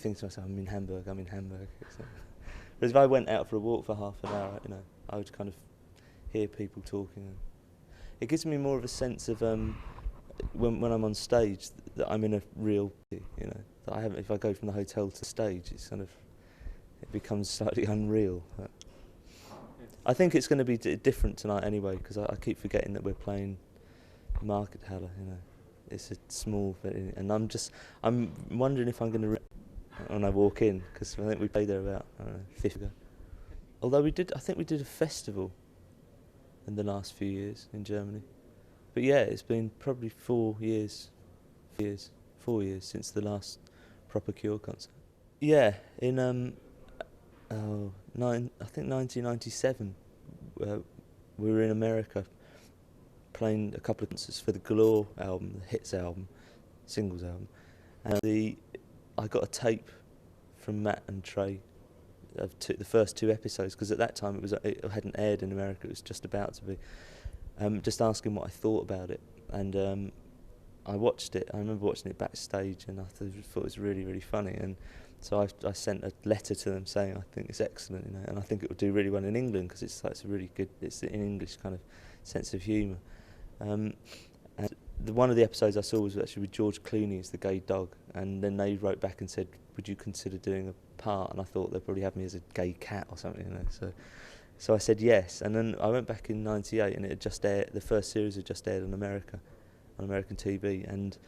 thinking to myself, I'm in Hamburg. Whereas if I went out for a walk for half an hour, I would kind of hear people talking. It gives me more of a sense of when I'm on stage that I'm in a real, that I haven't. If I go from the hotel to stage, it becomes slightly unreal. I think it's going to be different tonight anyway, because I keep forgetting that we're playing Markethalle. It's a small venue, and I'm wondering if I'm going to when I walk in, because I think we played there about 50 ago. Although I think we did a festival in the last few years in Germany. But yeah, it's been probably 4 years since the last proper Cure concert. Yeah, in I think 1997, we were in America playing a couple of concerts for the Galore album, the Hits album, singles album, and I got a tape from Matt and Trey of the first 2 episodes, because at that time it hadn't aired in America, it was just about to be. Just asking what I thought about it, and I watched it. I remember watching it backstage, and I thought it was really, really funny. And so I sent a letter to them saying I think it's excellent, and I think it would do really well in England, because it's a really good, it's an English kind of sense of humour. And one of the episodes I saw was actually with George Clooney as the gay dog, and then they wrote back and said, would you consider doing a part? And I thought they'd probably have me as a gay cat or something, So I said yes, and then I went back in '98, and it had just aired. The first series had just aired in America, on American TV, and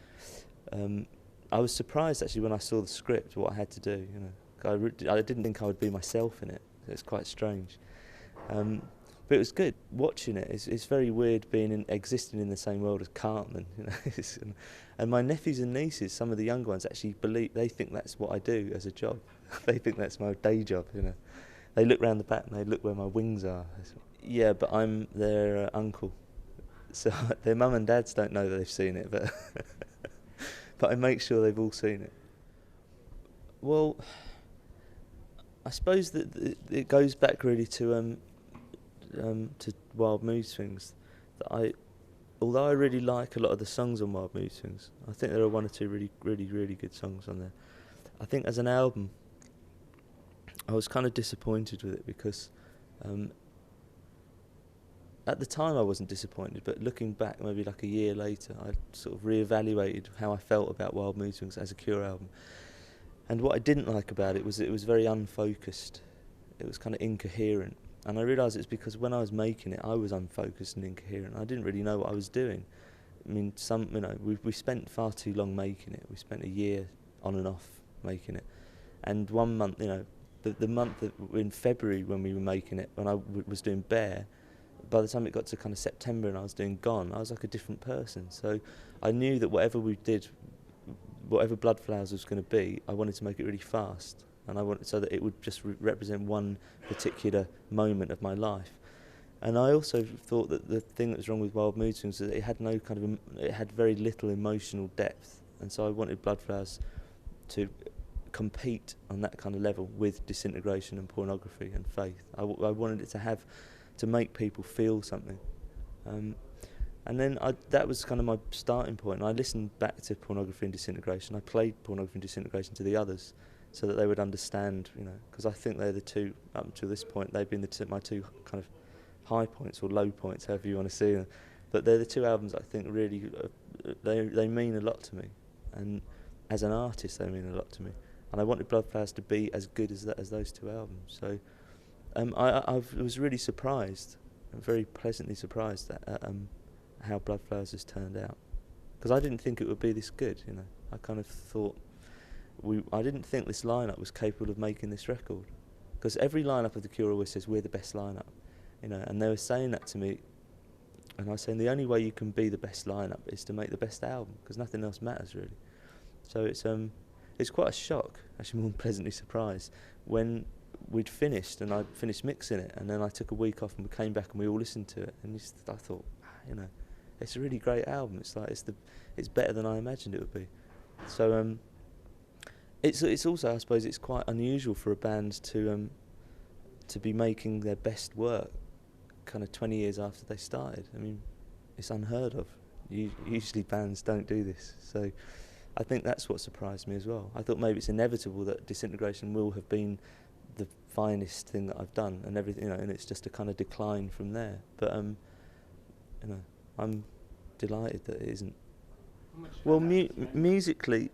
I was surprised actually when I saw the script what I had to do. I didn't think I would be myself in it. It's quite strange, but it was good watching it. It's very weird existing in the same world as Cartman, and my nephews and nieces, some of the younger ones, actually they think that's what I do as a job. They think that's my day job, They look round the back and they look where my wings are. Yeah, but I'm their uncle. So their mum and dads don't know that they've seen it, but but I make sure they've all seen it. Well, I suppose that it goes back really to Wild Mood Swings. Although I really like a lot of the songs on Wild Mood Swings, I think there are 1 or 2 really, really, really good songs on there. I think as an album, I was kind of disappointed with it, because at the time I wasn't disappointed, but looking back maybe like a year later, I sort of reevaluated how I felt about Wild Mood Swings as a Cure album. And what I didn't like about it was it was very unfocused. It was kind of incoherent. And I realised it's because when I was making it, I was unfocused and incoherent. I didn't really know what I was doing. I mean, we spent far too long making it. We spent a year on and off making it. And 1 month, the month in February when we were making it, when I was doing Bear, by the time it got to kind of September and I was doing Gone, I was like a different person. So I knew that whatever we did, whatever Blood Flowers was going to be, I wanted to make it really fast, and I wanted so that it would just represent one particular moment of my life. And I also thought that the thing that was wrong with Wild Mood Swings was that it had it had very little emotional depth, and so I wanted Blood Flowers to compete on that kind of level with Disintegration and Pornography and Faith. I wanted it to make people feel something, and then that was kind of my starting point. And I listened back to Pornography and Disintegration. I played Pornography and Disintegration to the others so that they would understand, because I think they're the two, up until this point, they've been my 2 kind of high points or low points, however you want to see them. But they're the 2 albums I think really, they mean a lot to me, and as an artist they mean a lot to me. And I wanted Blood Flowers to be as good as those 2 albums. So I was really surprised, very pleasantly surprised at how Blood Flowers has turned out, because I didn't think it would be this good. I kind of thought I didn't think this lineup was capable of making this record, because every lineup of the Cure always says we're the best lineup, and they were saying that to me, and I was saying the only way you can be the best lineup is to make the best album, because nothing else matters really. So it's quite a shock, actually more pleasantly surprised, when we'd finished and I'd finished mixing it, and then I took a week off and we came back and we all listened to it, and I thought, it's a really great album. It's like it's better than I imagined it would be. So it's also, I suppose, it's quite unusual for a band to be making their best work kind of 20 years after they started. I mean, it's unheard of. Usually bands don't do this. So I think that's what surprised me as well. I thought maybe it's inevitable that Disintegration will have been the finest thing that I've done, and everything, you know, and it's just a kind of decline from there. But you know, I'm delighted that it isn't. Well, musically,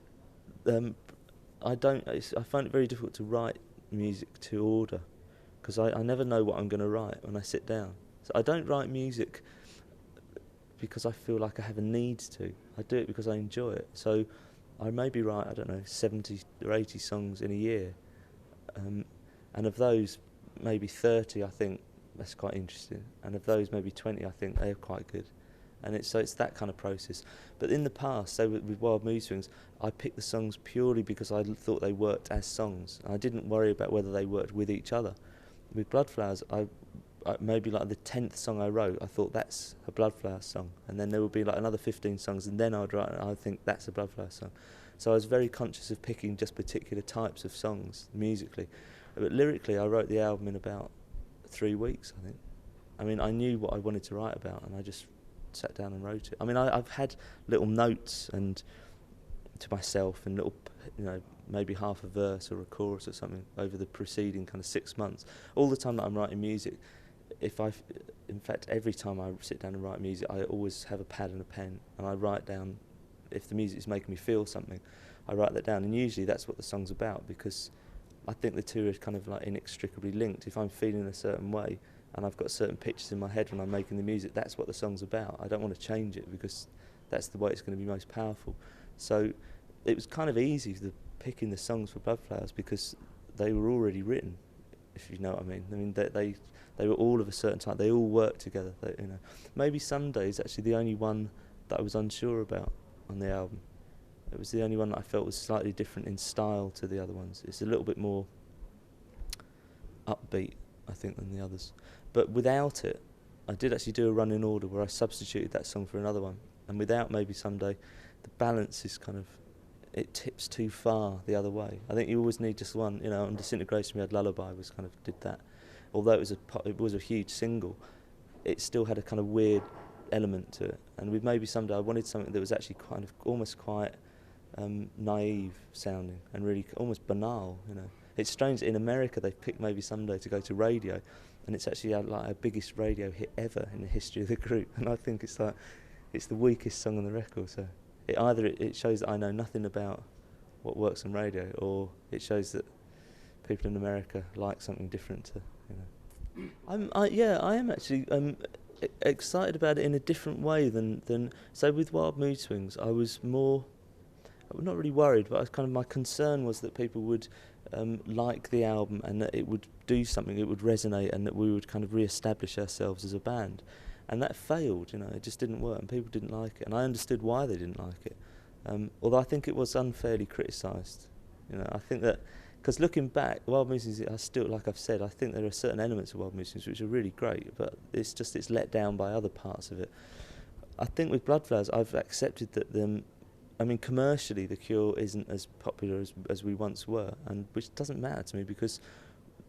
I find it very difficult to write music to order, because I never know what I'm going to write when I sit down. So I don't write music because I feel like I have a need to. I do it because I enjoy it. So I maybe write, I don't know, 70 or 80 songs in a year, and of those, maybe 30 I think that's quite interesting, and of those maybe 20 I think they're quite good. And it's that kind of process. But in the past, so with Wild Mood Swings, I picked the songs purely because I thought they worked as songs. I didn't worry about whether they worked with each other. With Bloodflowers, I maybe like the 10th song I wrote, I thought that's a Bloodflowers song, and then there would be like another 15 songs, and then I'd write, I think that's a Bloodflowers song. So I was very conscious of picking just particular types of songs musically. But lyrically, I wrote the album in about 3 weeks, I think. I mean, I knew what I wanted to write about, and I just sat down and wrote it. I mean, I've had little notes and to myself, and little, you know, maybe half a verse or a chorus or something over the preceding kind of 6 months. All the time that I'm writing music, in fact, every time I sit down and write music, I always have a pad and a pen, and I write down, if the music is making me feel something, I write that down, and usually that's what the song's about, because I think the two are kind of like inextricably linked. If I'm feeling a certain way, and I've got certain pictures in my head when I'm making the music, that's what the song's about. I don't want to change it, because that's the way it's going to be most powerful. So it was kind of easy picking the songs for Bloodflowers, because they were already written, if you know what I mean. I mean, they were all of a certain type. They all worked together. You know, maybe Sunday is actually the only one that I was unsure about on the album. It was the only one that I felt was slightly different in style to the other ones. It's a little bit more upbeat, I think, than the others. But without it, I did actually do a running order where I substituted that song for another one. And without Maybe Someday, the balance is kind of, it tips too far the other way. I think you always need just one. You know, on Disintegration we had Lullaby, was kind of did that. Although it was a huge single, it still had a kind of weird element to it. And with Maybe Someday, I wanted something that was actually kind of almost quite naive sounding and really almost banal. You know, it's strange that in America they've picked Maybe Someday to go to radio, and it's actually like our biggest radio hit ever in the history of the group. And I think it's the weakest song on the record. So it shows that I know nothing about what works on radio, or it shows that people in America like something different to, you know. I am actually excited about it in a different way than so with Wild Mood Swings. I was not really worried, but my concern was that people would like the album, and that it would do something, it would resonate, and that we would kind of re-establish ourselves as a band. And that failed, you know, it just didn't work, and people didn't like it, and I understood why they didn't like it. Although I think it was unfairly criticised. You know, I think that, because looking back, Wild Mood Swings, I still, like I've said, I think there are certain elements of Wild Mood Swings which are really great, but it's let down by other parts of it. I think with Bloodflowers, I've accepted that commercially The Cure isn't as popular as we once were, and which doesn't matter to me, because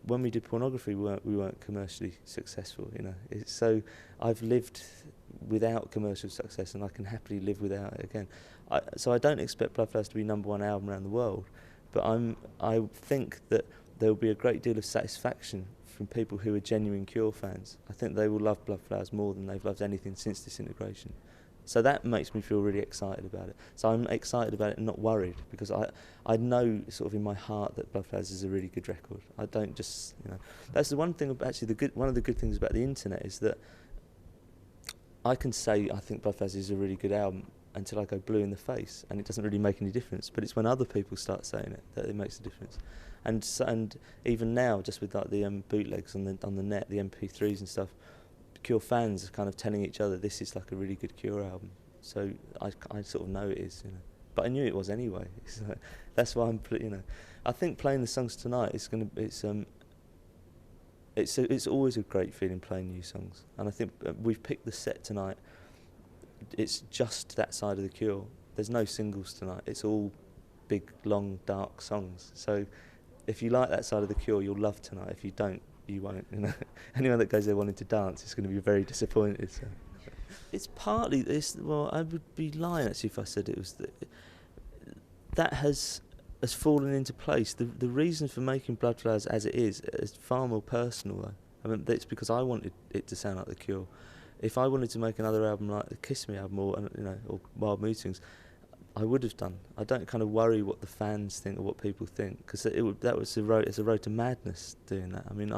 when we did Pornography, we weren't commercially successful. You know, so I've lived without commercial success, and I can happily live without it again. So I don't expect Bloodflowers to be #1 album around the world, but I think that there will be a great deal of satisfaction from people who are genuine Cure fans. I think they will love Bloodflowers more than they've loved anything since Disintegration. So that makes me feel really excited about it. So I'm excited about it and not worried, because I know sort of in my heart that Bloodflowers is a really good record. I don't just, you know. That's the one thing, actually, one of the good things about the internet is that I can say I think Bloodflowers is a really good album until I go blue in the face, and it doesn't really make any difference. But it's when other people start saying it that it makes a difference. And even now, just with like the bootlegs on the net, the MP3s and stuff, Cure fans are kind of telling each other this is like a really good Cure album. So I sort of know it is, you know. But I knew it was anyway. That's why you know. I think playing the songs tonight it's always a great feeling playing new songs. And I think we've picked the set tonight. It's just that side of the Cure. There's no singles tonight. It's all big, long, dark songs. So if you like that side of the Cure, you'll love tonight. If you don't, you won't. You know, anyone that goes there wanting to dance is going to be very disappointed. So. It's partly this. Well, I would be lying actually if I said it was. that has fallen into place. The reason for making Blood Flowers as it is far more personal, though. I mean, it's because I wanted it to sound like The Cure. If I wanted to make another album like the Kiss Me album, or or Wild Mood Swings, I would have done. I don't kind of worry what the fans think or what people think, because it's a road to madness doing that. I mean,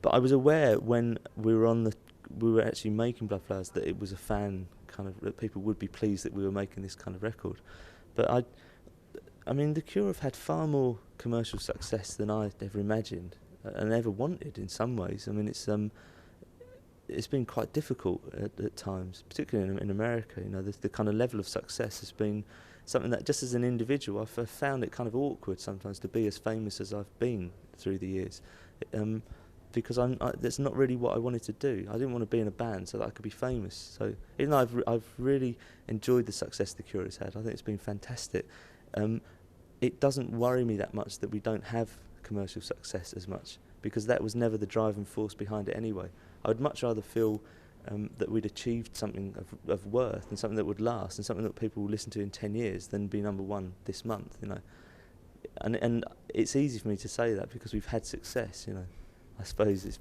but I was aware when we were actually making Blood Flowers that it was a fan kind of, that people would be pleased that we were making this kind of record. But I mean, The Cure have had far more commercial success than I ever imagined and ever wanted in some ways. I mean, it's been quite difficult at times, particularly in America. The kind of level of success has been something that, just as an individual, I've found it kind of awkward sometimes to be as famous as I've been through the years, because that's not really what I wanted to do. I didn't want to be in a band so that I could be famous. So even though I've really enjoyed the success The Cure has had, I think it's been fantastic. It doesn't worry me that much that we don't have commercial success as much, because that was never the driving force behind it anyway. I would much rather feel that we'd achieved something of worth and something that would last and something that people will listen to in 10 years than be number one this month, And it's easy for me to say that because we've had success, I suppose it's,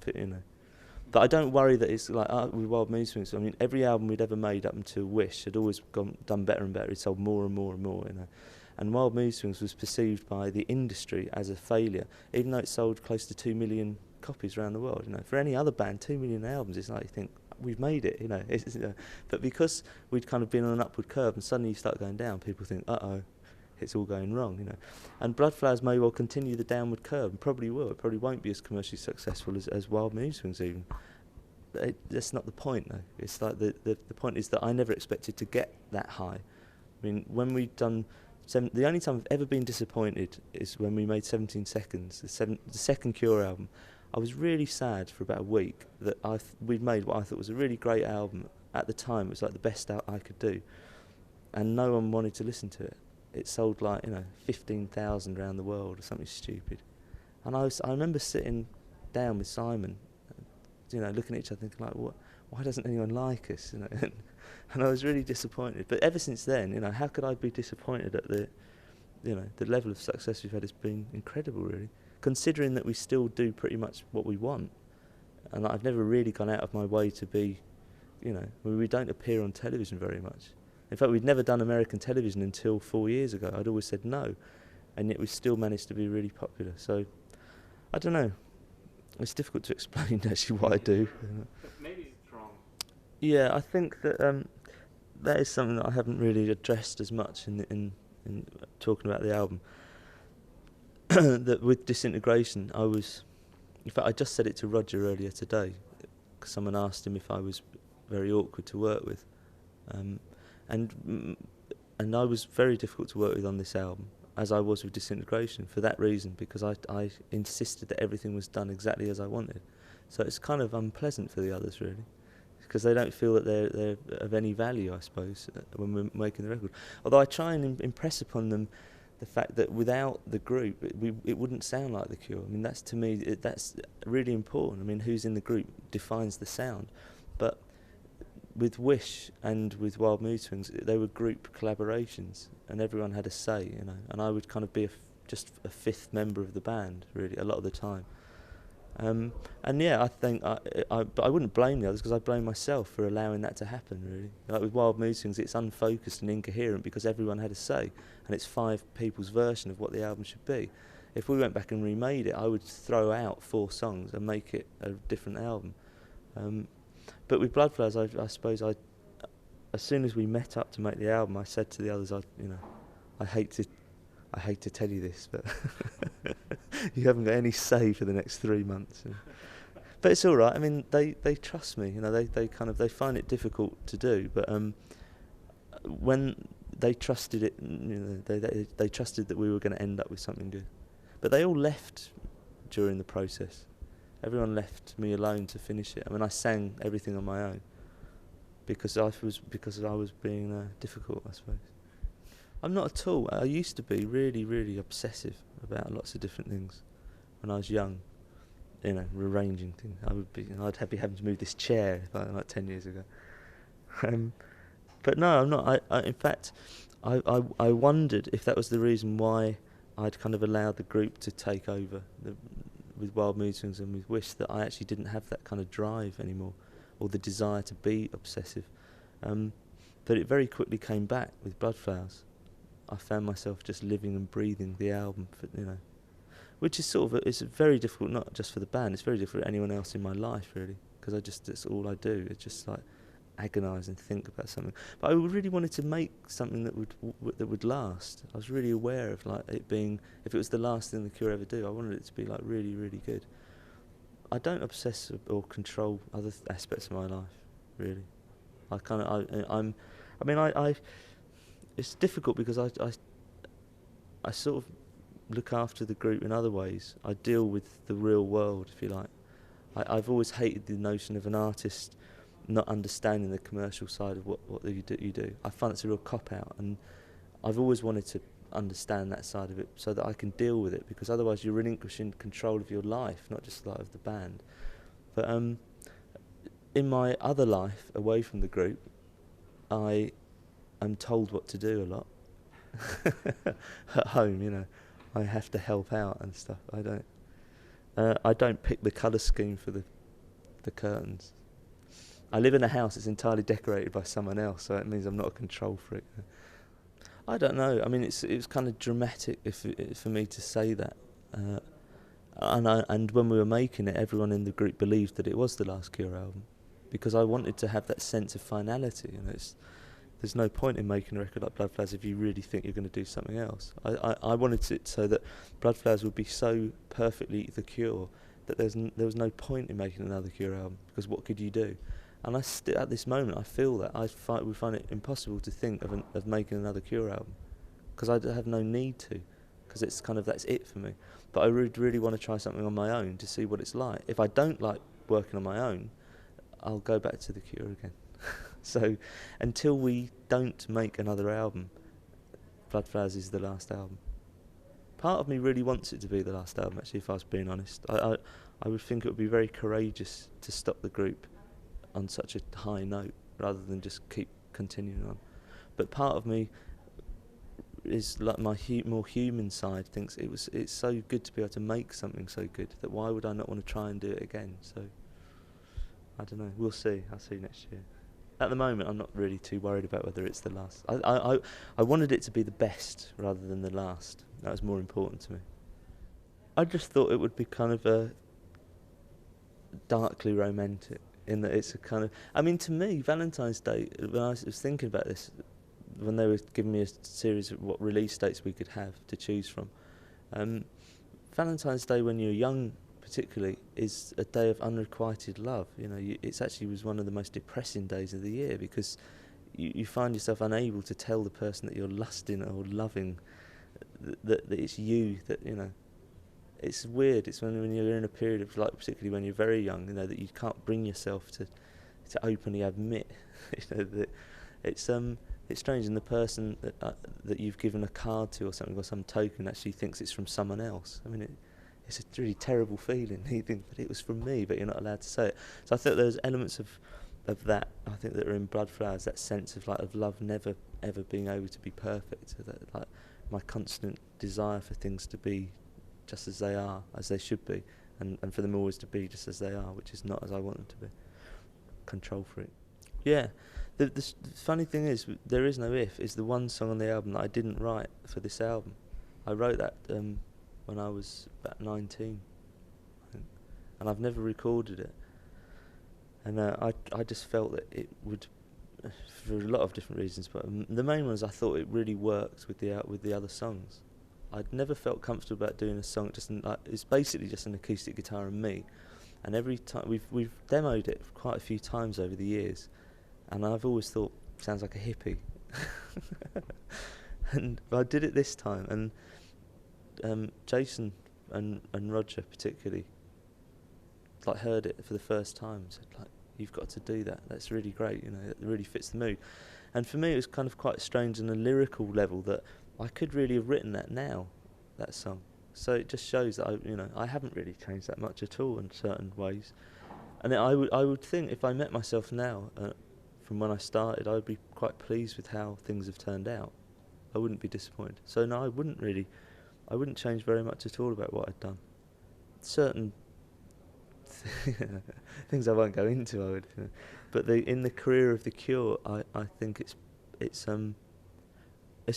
But I don't worry that it's like with Wild Mood Swings. I mean, every album we'd ever made up until Wish had always done better and better. It sold more and more and more, And Wild Mood Swings was perceived by the industry as a failure, even though it sold close to 2 million copies around the world. For any other band, 2 million albums, it's like you think, we've made it, But because we'd kind of been on an upward curve and suddenly you start going down, people think, uh-oh, it's all going wrong, And Blood Flowers may well continue the downward curve, and probably will. It probably won't be as commercially successful as Wild Mood Swings even. But that's not the point, though. It's like the point is that I never expected to get that high. I mean, when we'd done... the only time I've ever been disappointed is when we made 17 Seconds, the second Cure album. I was really sad for about a week that we'd made what I thought was a really great album. At the time, it was like the best I could do. And no one wanted to listen to it. It sold like, 15,000 around the world or something stupid. And I remember sitting down with Simon, looking at each other thinking like, why doesn't anyone like us? And I was really disappointed. But ever since then, how could I be disappointed at the level of success we've had? Has been incredible, really, considering that we still do pretty much what we want. And I've never really gone out of my way to be, we don't appear on television very much. In fact, we'd never done American television until 4 years ago. I'd always said no, and yet we still managed to be really popular. So, I don't know. It's difficult to explain actually what I do. Maybe it's wrong. Yeah, I think that that is something that I haven't really addressed as much in talking about the album. That with Disintegration, in fact, I just said it to Roger earlier today, because someone asked him if I was very awkward to work with, and I was very difficult to work with on this album, as I was with Disintegration, for that reason, because I insisted that everything was done exactly as I wanted. So it's kind of unpleasant for the others, really, because they don't feel that they're of any value, I suppose, when we're making the record. Although I try and impress upon them the fact that without the group, it wouldn't sound like The Cure. I mean, that's, to me, that's really important. I mean, who's in the group defines the sound. But with Wish and with Wild Mood Swings, they were group collaborations, and everyone had a say, and I would kind of be just a fifth member of the band, really, a lot of the time. And yeah, I think, but I wouldn't blame the others, because I blame myself for allowing that to happen, really. Like with Wild Mood Swings, it's unfocused and incoherent because everyone had a say, and it's 5 people's version of what the album should be. If we went back and remade it, I would throw out 4 songs and make it a different album. But with Blood Flowers, I suppose as soon as we met up to make the album, I said to the others, I hate to tell you this, but you haven't got any say for the next 3 months. But it's all right. I mean, they trust me. They find it difficult to do, but when they trusted it, they trusted that we were going to end up with something good. But they all left during the process. Everyone left me alone to finish it. I mean, I sang everything on my own because I was being difficult, I suppose. I'm not at all. I used to be really, really obsessive about lots of different things when I was young. Rearranging things. I'd be having to move this chair like 10 years ago. But no, I'm not. In fact, I wondered if that was the reason why I'd kind of allowed the group to take over with Wild Mood Swings and with Wish, that I actually didn't have that kind of drive anymore, or the desire to be obsessive. But it very quickly came back with Bloodflowers. I found myself just living and breathing the album, which is sort of it's very difficult, not just for the band, it's very difficult for anyone else in my life, really, because it's all I do. It's just like agonise and think about something. But I really wanted to make something that would last. I was really aware of like it being, if it was the last thing the Cure ever do, I wanted it to be like really, really good. I don't obsess or control other aspects of my life, really. I it's difficult because I sort of look after the group in other ways. I deal with the real world, if you like. I've always hated the notion of an artist not understanding the commercial side of what you do. I find it's a real cop-out, and I've always wanted to understand that side of it so that I can deal with it, because otherwise you're relinquishing control of your life, not just like of the band. But in my other life, away from the group, I am told what to do a lot. At home, I have to help out and stuff. I don't pick the colour scheme for the curtains. I live in a house that's entirely decorated by someone else, so it means I'm not a control freak. I don't know. I mean, it was kind of dramatic for me to say that. And when we were making it, everyone in the group believed that it was the last Cure album, because I wanted to have that sense of finality. There's no point in making a record like Bloodflowers if you really think you're going to do something else. I wanted it so that Bloodflowers would be so perfectly the Cure that there was no point in making another Cure album, because what could you do? And at this moment, I feel that we find it impossible to think of making another Cure album, because I have no need to, because it's kind of, that's it for me. But I would really want to try something on my own to see what it's like. If I don't like working on my own, I'll go back to the Cure again. So until we don't make another album, Bloodflowers is the last album. Part of me really wants it to be the last album, actually, if I was being honest. I would think it would be very courageous to stop the group on such a high note rather than just keep continuing on. But part of me is like my more human side thinks it's so good to be able to make something so good that why would I not want to try and do it again? So I don't know. We'll see. I'll see next year. At the moment, I'm not really too worried about whether it's the last. I wanted it to be the best rather than the last. That was more important to me. I just thought it would be kind of a darkly romantic, in that it's a kind of... I mean, to me, Valentine's Day, when I was thinking about this, when they were giving me a series of what release dates we could have to choose from, Valentine's Day when you're young, particularly, is a day of unrequited love. It's actually was one of the most depressing days of the year, because you find yourself unable to tell the person that you're lusting or loving that it's you, that it's weird. It's when you're in a period of, like, particularly when you're very young, that you can't bring yourself to openly admit that it's strange, and the person that you've given a card to or something, or some token, actually thinks it's from someone else. I mean, it's a really terrible feeling. You think, but it was from me, but you're not allowed to say it. So I thought there's elements of that, I think, that are in Bloodflowers, that sense of love never ever being able to be perfect, so that, like, my constant desire for things to be just as they are, as they should be, and for them always to be just as they are, which is not as I want them to be. Control freak. Yeah. The funny thing is, There Is No If is the one song on the album that I didn't write for this album. I wrote that when I was about 19, I think, and I've never recorded it. And I just felt that it would, for a lot of different reasons, but the main one is I thought it really worked with the other songs. I'd never felt comfortable about doing a song it's basically just an acoustic guitar and me. And every time we've demoed it quite a few times over the years, and I've always thought, sounds like a hippie. And I did it this time, and Jason and Roger particularly, like, heard it for the first time and said, like, you've got to do that. That's really great. It really fits the mood. And for me, it was kind of quite strange on a lyrical level that I could really have written that now, that song. So it just shows that I haven't really changed that much at all in certain ways. And I would think, if I met myself now, from when I started, I would be quite pleased with how things have turned out. I wouldn't be disappointed. So no, I wouldn't change very much at all about what I'd done. Certain things I won't go into, I would, but in the career of The Cure, I think it's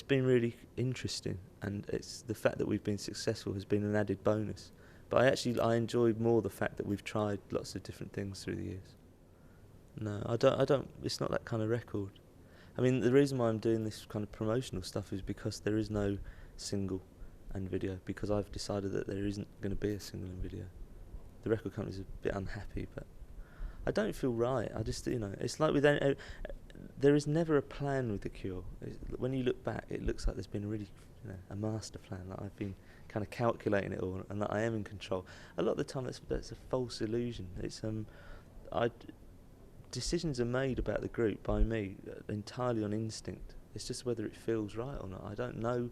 been really interesting, and it's the fact that we've been successful has been an added bonus. But I enjoyed more the fact that we've tried lots of different things through the years. No, I don't. It's not that kind of record. I mean, the reason why I'm doing this kind of promotional stuff is because there is no single and video, because I've decided that there isn't going to be a single and video. The record company's a bit unhappy, but I don't feel right. I just, it's like with there is never a plan with The Cure. When you look back, it looks like there's been a really, a master plan, that I've been kind of calculating it all, and that I am in control. A lot of the time, that's a false illusion. It's decisions are made about the group by me entirely on instinct. It's just whether it feels right or not. I don't know.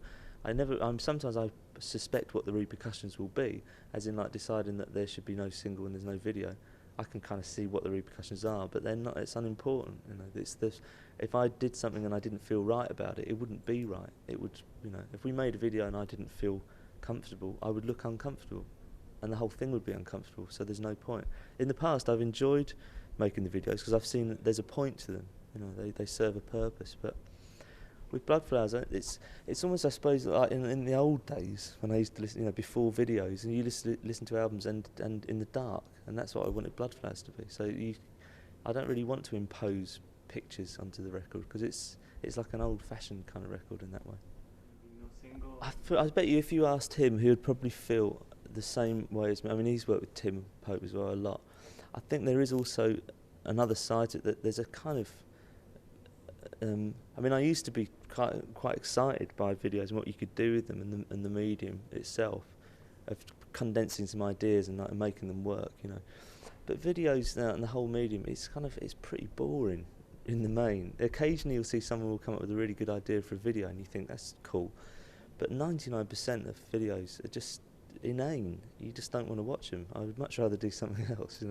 Sometimes I suspect what the repercussions will be, as in like deciding that there should be no single and there's no video. I can kind of see what the repercussions are, but they're not. It's unimportant. It's this. If I did something and I didn't feel right about it, it wouldn't be right. It would, if we made a video and I didn't feel comfortable, I would look uncomfortable, and the whole thing would be uncomfortable. So there's no point. In the past, I've enjoyed making the videos because I've seen that there's a point to them. They serve a purpose. But with Bloodflowers, it's almost, I suppose, like in the old days when I used to listen, before videos, and you listen to albums and in the dark, and that's what I wanted Bloodflowers to be. So I don't really want to impose pictures onto the record, because it's like an old-fashioned kind of record in that way. No single. I bet you if you asked him, he would probably feel the same way as me. I mean, he's worked with Tim Pope as well a lot. I think there is also another side to it, that there's a kind of I used to be quite excited by videos and what you could do with them, and the medium itself, of condensing some ideas and making them work, But videos now and the whole medium, it's pretty boring in the main. Occasionally you'll see someone will come up with a really good idea for a video and you think that's cool, but 99% of videos are just inane. You just don't want to watch them. I would much rather do something else,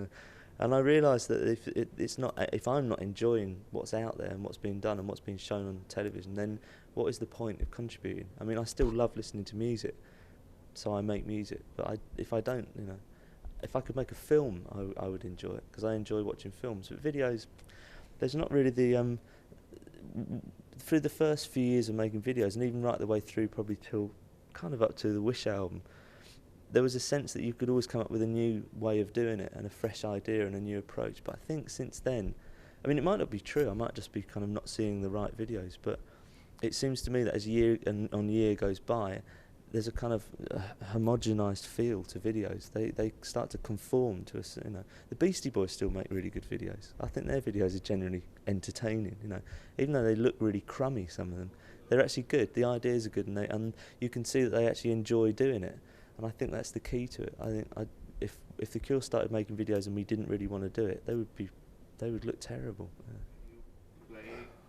And I realise that if I'm not enjoying what's out there and what's being done and what's being shown on television, then what is the point of contributing? I mean, I still love listening to music, so I make music. But if I don't, if I could make a film, I would enjoy it, because I enjoy watching films. But videos, there's not really the through the first few years of making videos, and even right the way through, probably till kind of up to the Wish album, there was a sense that you could always come up with a new way of doing it and a fresh idea and a new approach. But I think since then, I mean, it might not be true. I might just be kind of not seeing the right videos. But it seems to me that as year on year goes by, there's a kind of homogenised feel to videos. They start to conform to us. The Beastie Boys still make really good videos. I think their videos are generally entertaining. Even though they look really crummy, some of them, they're actually good. The ideas are good, and you can see that they actually enjoy doing it. And I think that's the key to it. I think if The Cure started making videos and we didn't really want to do it, they would look terrible.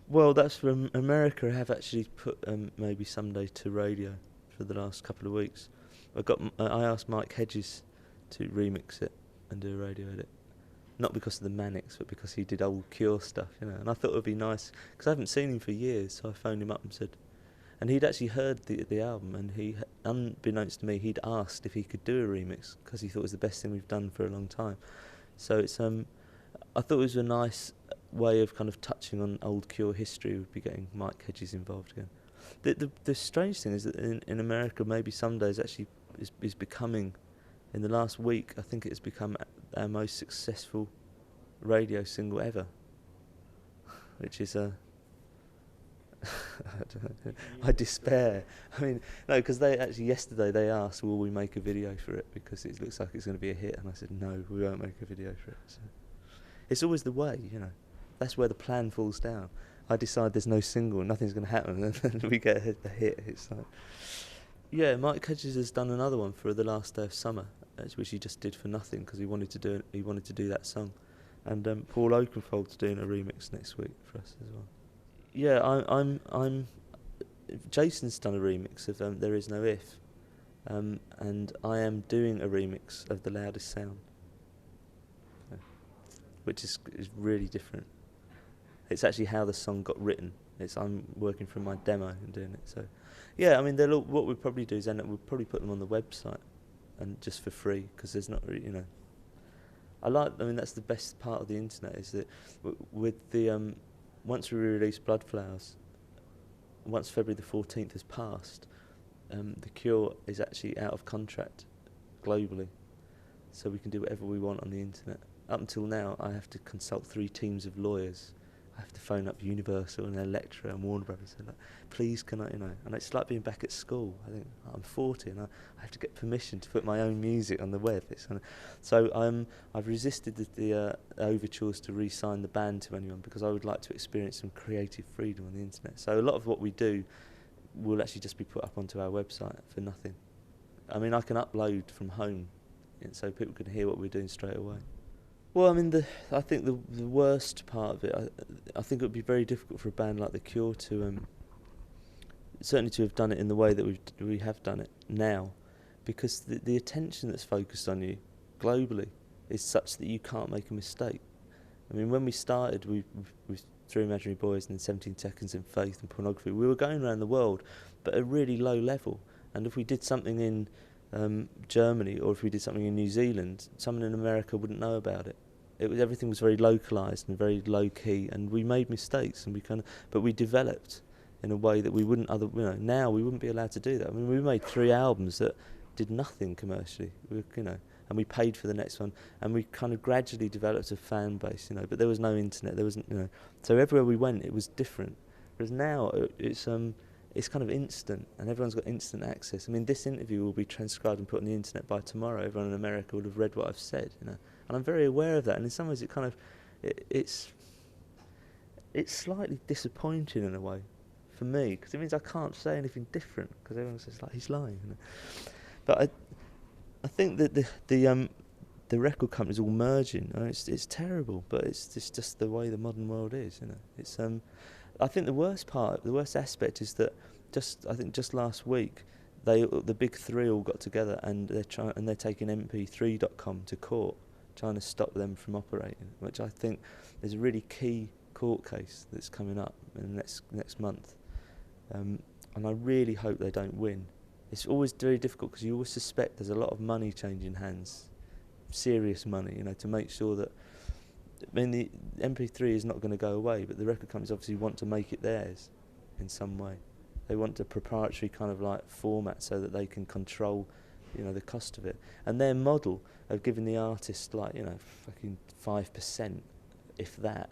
Well, that's from America. I have actually put Maybe Someday to radio for the last couple of weeks. I asked Mike Hedges to remix it and do a radio edit. Not because of the Manics, but because he did old Cure stuff, And I thought it would be nice, because I haven't seen him for years, so I phoned him up and said. And he'd actually heard the album, and unbeknownst to me, he'd asked if he could do a remix, because he thought it was the best thing we've done for a long time. So it's I thought it was a nice way of kind of touching on old Cure history, would be getting Mike Hedges involved again. The strange thing is that in America, Maybe Someday is becoming, in the last week, I think it has become our most successful radio single ever, which is I despair. I mean, no, because yesterday they asked, will we make a video for it, because it looks like it's going to be a hit, and I said, no, we won't make a video for it. So it's always the way, That's where the plan falls down. I decide there's no single, nothing's going to happen, and then we get a hit. It's like, yeah, Mike Hedges has done another one for The Last Day of Summer, which he just did for nothing because he wanted to do that song, and Paul Oakenfold's doing a remix next week for us as well. Yeah, I'm. Jason's done a remix of There Is No If, and I am doing a remix of The Loudest Sound, which is really different. It's actually how the song got written, I'm working from my demo and doing it. So, yeah, I mean, what we'll probably do is we'll probably put them on the website, and just for free, because there's not really, I mean, that's the best part of the internet, is that with the once we release Blood Flowers, once February the 14th has passed, The Cure is actually out of contract globally, so we can do whatever we want on the internet. Up until now, I have to consult 3 teams of lawyers. I have to phone up Universal and Elektra and Warner Brothers and say, like, please can I, and it's like being back at school. I think I'm 40 and I have to get permission to put my own music on the web. So I've resisted the overtures to re-sign the band to anyone, because I would like to experience some creative freedom on the internet. So a lot of what we do will actually just be put up onto our website for nothing. I mean, I can upload from home, so people can hear what we're doing straight away. Well, I mean, I think the worst part of it, I think it would be very difficult for a band like The Cure to, certainly to have done it in the way that we have done it now, because the attention that's focused on you globally is such that you can't make a mistake. I mean, when we started with Three Imaginary Boys and 17 Seconds and Faith and Pornography, we were going around the world, but at a really low level. And if we did something in Germany, or if we did something in New Zealand, someone in America wouldn't know about it. Everything was very localized and very low key, and we made mistakes, and but we developed in a way that we wouldn't now we wouldn't be allowed to do that. I mean, we made 3 albums that did nothing commercially, and we paid for the next one, and we kind of gradually developed a fan base, but there was no internet, there wasn't, so everywhere we went it was different. Whereas now it's kind of instant, and everyone's got instant access. I mean, this interview will be transcribed and put on the internet by tomorrow. Everyone in America will have read what I've said, and I'm very aware of that. And in some ways, it's slightly disappointing in a way for me, because it means I can't say anything different, because everyone says, like, he's lying. But I think that the record companies all merging. It's terrible, but it's just the way the modern world is. It's I think the worst aspect is that just last week, the big 3 all got together, and they're taking MP3.com to court, trying to stop them from operating, which I think is a really key court case that's coming up in the next month, and I really hope they don't win. It's always very difficult, because you always suspect there's a lot of money changing hands, serious money, to make sure that. I mean, the MP3 is not going to go away, but the record companies obviously want to make it theirs in some way. They want a proprietary kind of like format so that they can control, the cost of it. And their model of giving the artist fucking 5%, if that,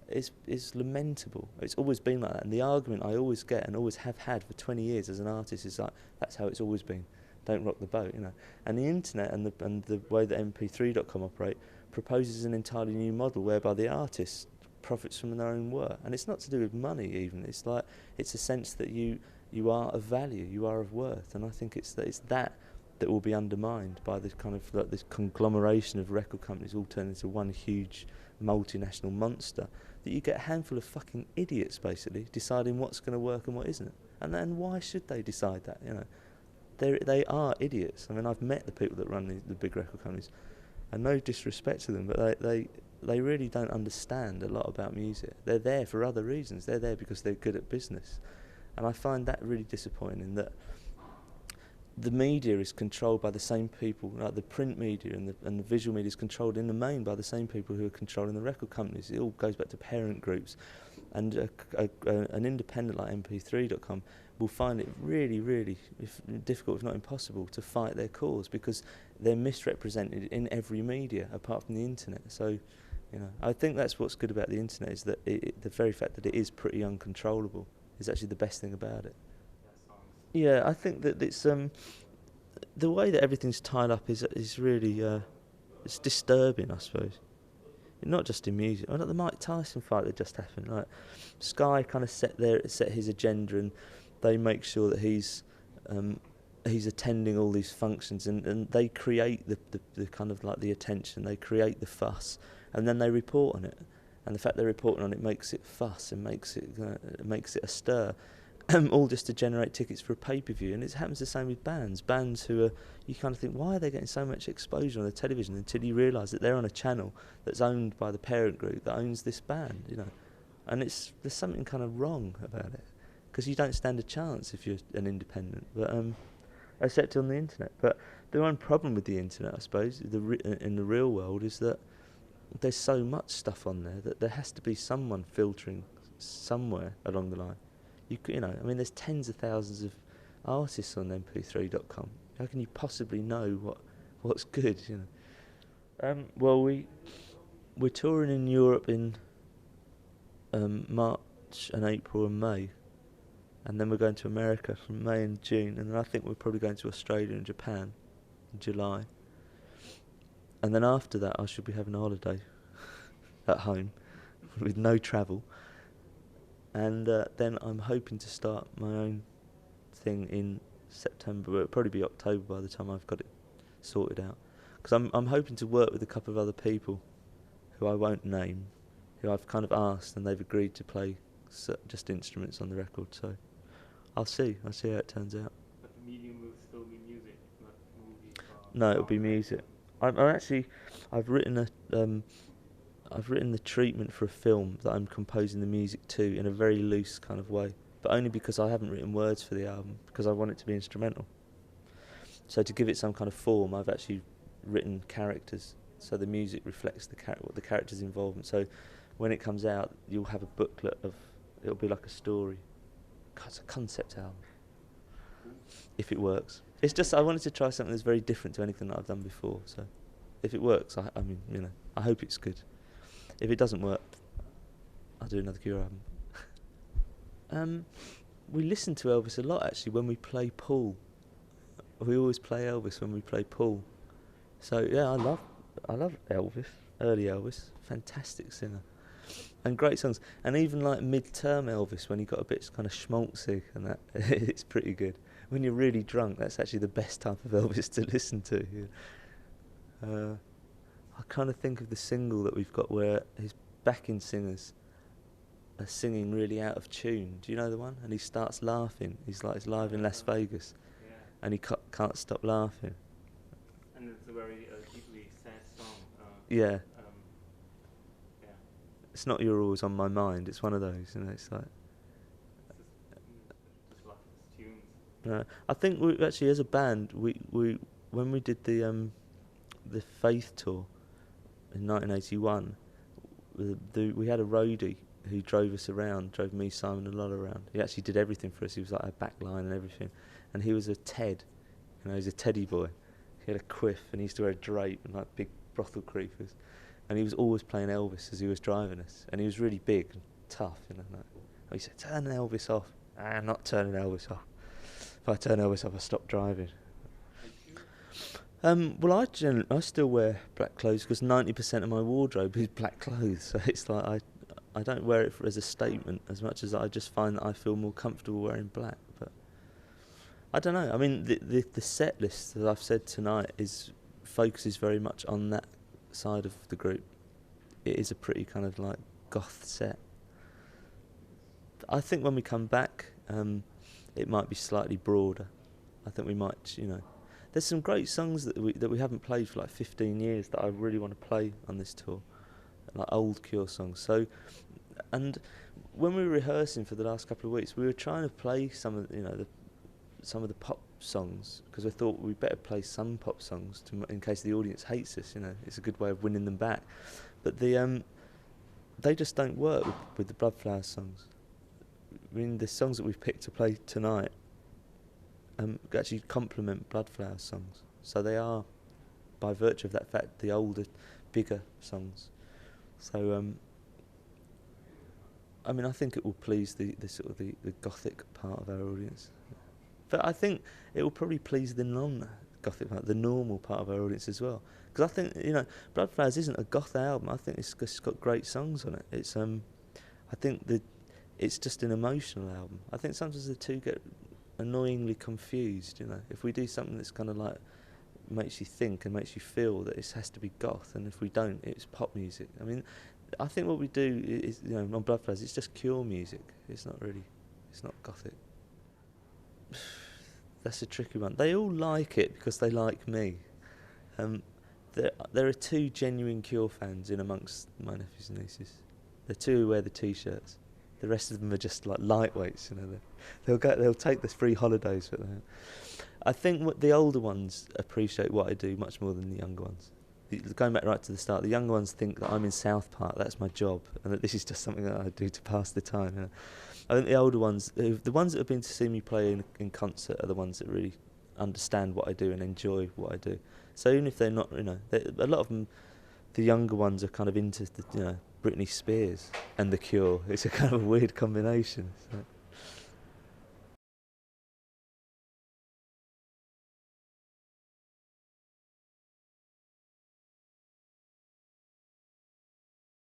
is lamentable. It's always been like that. And the argument I always get and always have had for 20 years as an artist is like, that's how it's always been. Don't rock the boat, And the internet and the way that MP3.com operate proposes an entirely new model whereby the artist profits from their own work, and it's not to do with money even. It's a sense that you are of value, you are of worth, and I think it's that will be undermined by this kind of like this conglomeration of record companies all turned into one huge multinational monster, that you get a handful of fucking idiots basically deciding what's going to work and what isn't. And then why should they decide that? They are idiots. I mean, I've met the people that run the big record companies, and no disrespect to them, but they really don't understand a lot about music. They're there for other reasons. They're there because they're good at business. And I find that really disappointing, that the media is controlled by the same people, like the print media and the visual media is controlled in the main by the same people who are controlling the record companies. It all goes back to parent groups. And an independent like MP3.com will find it really, really difficult, if not impossible, to fight their cause, because they're misrepresented in every media apart from the internet. So, I think that's what's good about the internet, is that the very fact that it is pretty uncontrollable is actually the best thing about it. Yeah, I think that it's the way that everything's tied up is really it's disturbing, I suppose. Not just in music. Like the Mike Tyson fight that just happened. Like Sky kind of set his agenda, and they make sure that he's attending all these functions, and they create the kind of like the attention. They create the fuss, and then they report on it. And the fact they're reporting on it makes it fuss and makes it a stir. All just to generate tickets for a pay-per-view. And it happens the same with bands who are, you kind of think, why are they getting so much exposure on the television, until you realise that they're on a channel that's owned by the parent group that owns this band, and there's something kind of wrong about it, because you don't stand a chance if you're an independent, but except on the internet. But the one problem with the internet, I suppose, in the real world, is that there's so much stuff on there that there has to be someone filtering somewhere along the line. You know, I mean, there's tens of thousands of artists on mp3.com. How can you possibly know what's good, you know? Well, we're touring in Europe in March and April and May, and then we're going to America from May and June, and then I think we're probably going to Australia and Japan in July. And then after that, I should be having a holiday at home with no travel. And then I'm hoping to start my own thing in September, but it'll probably be October by the time I've got it sorted out. Because I'm hoping to work with a couple of other people who I won't name, who I've kind of asked, and they've agreed to play just instruments on the record. So I'll see how it turns out. But the medium will still be music, not movies. No, it'll be music. I've written the treatment for a film that I'm composing the music to in a very loose kind of way, but only because I haven't written words for the album, because I want it to be instrumental. So to give it some kind of form, I've actually written characters, so the music reflects what the character's involvement. So when it comes out, you'll have a booklet it'll be like a story. God, it's a concept album, if it works. It's just I wanted to try something that's very different to anything that I've done before. So if it works, I mean, you know, I hope it's good. If it doesn't work, I'll do another Cure album. We listen to Elvis a lot, actually, when we play pool. We always play Elvis when we play pool. So yeah, I love Elvis, early Elvis, fantastic singer, and great songs. And even like mid-term Elvis, when he got a bit kind of schmaltzy and that, it's pretty good. When you're really drunk, that's actually the best type of Elvis to listen to. Yeah. I kind of think of the single that we've got where his backing singers are singing really out of tune. Do you know the one? And he starts laughing. He's live in Las Vegas, and he can't stop laughing. And it's a very deeply sad song. Yeah. Yeah. It's not You're Always on My Mind. It's one of those, you know. It's like. Just love his tunes. I think we actually, as a band, we when we did the Faith tour in 1981, we had a roadie who drove me, Simon and Lola around. He actually did everything for us. He was like our back line and everything. And he was a Ted, you know, he's a teddy boy. He had a quiff and he used to wear a drape and like big brothel creepers. And he was always playing Elvis as he was driving us. And he was really big and tough, you know. Like, he said, turn Elvis off. I'm not turning Elvis off. If I turn Elvis off, I stop driving. Well, I still wear black clothes because 90% of my wardrobe is black clothes. So it's like I don't wear it as a statement as much as I just find that I feel more comfortable wearing black. But I don't know. I mean, the set list that I've said tonight focuses very much on that side of the group. It is a pretty kind of like goth set. I think when we come back, it might be slightly broader. I think we might, you know. There's some great songs that we haven't played for like 15 years that I really want to play on this tour, like old Cure songs. So, and when we were rehearsing for the last couple of weeks, we were trying to play some of the pop songs because we thought we'd better play some pop songs in case the audience hates us. You know, it's a good way of winning them back. But they just don't work with the Bloodflowers songs. I mean, the songs that we've picked to play tonight actually complement Bloodflowers songs. So they are, by virtue of that fact, the older, bigger songs. So, I mean, I think it will please the sort of the gothic part of our audience. But I think it will probably please the non-gothic part, the normal part of our audience as well. Because I think, you know, Bloodflowers isn't a goth album. I think it's got great songs on it. It's I think it's just an emotional album. I think sometimes the two get annoyingly confused, you know. If we do something that's kind of like makes you think and makes you feel, that it has to be goth, and if we don't, it's pop music. I mean, I think what we do is, you know, on Bloodflowers, it's just Cure music. It's not gothic. That's a tricky one. They all like it because they like me. There are two genuine Cure fans in amongst my nephews and nieces. The two who wear the t-shirts. The rest of them are just like lightweights, you know. They'll take the free holidays, but I think what the older ones appreciate what I do much more than the younger ones. Going back right to the start, the younger ones think that I'm in South Park, that's my job, and that this is just something that I do to pass the time. You know? I think the older ones, the ones that have been to see me play in concert, are the ones that really understand what I do and enjoy what I do. So even if they're not, you know, a lot of them, the younger ones are kind of into the, you know, Britney Spears and The Cure. It's a kind of a weird combination. So.